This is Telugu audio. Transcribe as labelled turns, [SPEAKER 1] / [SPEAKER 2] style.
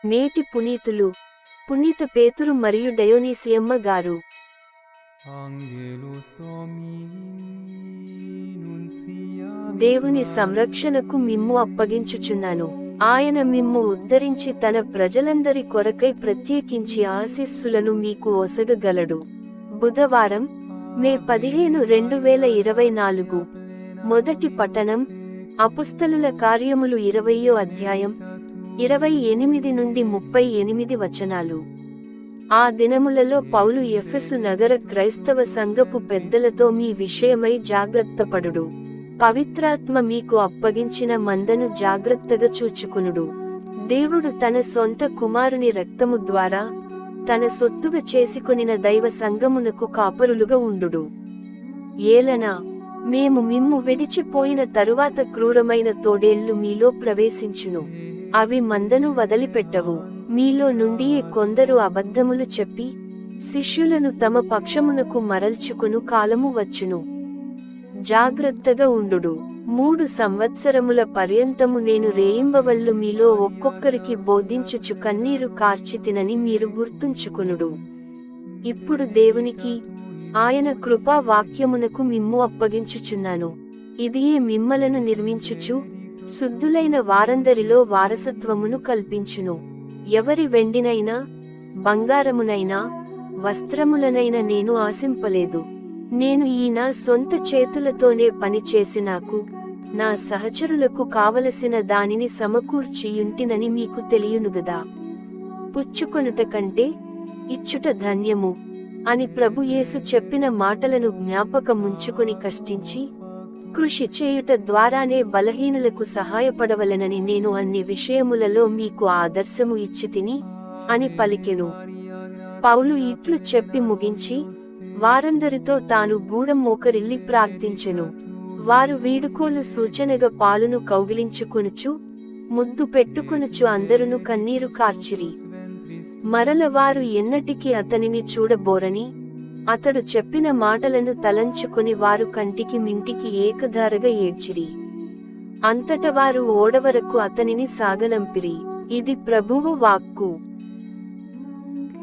[SPEAKER 1] నేటి పునీతులు పునీత పేతురు మరియు డయోనీసియమ్మ గారు. దేవుని సంరక్షణకు మిమ్ము అప్పగించుచున్నాను. ఆయన మిమ్ము ఉద్ధరించి తన ప్రజలందరి కొరకై ప్రత్యేకించి ఆశీస్సులను మీకు ఒసగగలడు. బుధవారం, మే 15, 2024. మొదటి పఠనం అపుస్తలుల కార్యములు 20వ అధ్యాయం 28 నుండి 38 వచనాలు. ఆ దినములలో పౌలు ఎఫెసు నగర క్రైస్తవ సంఘపు పెద్దలతో మీ విషయమై జాగ్రత్తపడుడు. పవిత్రాత్మ మీకు అప్పగించిన మందను జాగ్రత్తగా చూచుకునుడు. దేవుడు తన సొంత కుమారుని రక్తము ద్వారా తన సొత్తుగా చేసుకొనిన దైవ సంఘమునకు కాపరులుగా ఉండుడు. ఏలన మేము మిమ్ము విడిచిపోయిన తరువాత క్రూరమైన తోడేళ్లు మీలో ప్రవేశించును. అవి మందను వదిలిపెట్టవు. మీలో నుండి కొందరు అబద్ధములు చెప్పి శిష్యులను తమ పక్షమునకు మరల్చుకును కాలము వచ్చును. జాగ్రత్తగా ఉండుడు. 3 సంవత్సరముల పర్యంతము నేను రేయింబవళ్ళు మీలో ఒక్కొక్కరికి బోధించుచు కన్నీరు కార్చితినని మీరు గుర్తుంచుకునుడు. ఇప్పుడు దేవునికి ఆయన కృపా వాక్యమునకు మిమ్ము అప్పగించుచున్నాను. ఇదియే మిమ్మలను నిర్మించుచు శుద్ధులైన వారందరిలో వారసత్వమును కల్పించును. ఎవరి వెండినైనా బంగారమునైనా వస్త్రములనైనా నేను ఆశింపలేదు. నేను ఈ నా సొంత చేతులతోనే పనిచేసి నాకు నా సహచరులకు కావలసిన దానిని సమకూర్చియుంటినని మీకు తెలియనుగదా. పుచ్చుకొనుట కంటే ఇచ్చుట ధన్యము అని ప్రభు యేసు చెప్పిన మాటలను జ్ఞాపకముంచుకొని కష్టించి కృషి చేయుట ద్వారానే బలహీనులకు సహాయపడవలెనని నేను అన్ని విషయములలో మీకు ఆదర్శము ఇచ్చితిని అని పలికెను. పౌలు ఇట్లు చెప్పి ముగించి వారందరితో తాను గూఢం మోకరిల్లి ప్రార్థించెను. వారు వీడుకోలు సూచనగా పాలును కౌగిలించుకొనుచు ముద్దు పెట్టుకొనుచు అందరును కన్నీరు కార్చిరి. మరల వారు ఎన్నటికీ అతనిని చూడబోరని అతడు చెప్పిన మాటలను తలంచుకొని వారు కంటికి మింటికి ఏకధారగా ఏడ్చిరి. అంతట వారు ఓడవరకు అతనిని సాగనంపిరి. ఇది ప్రభువు వాక్కు.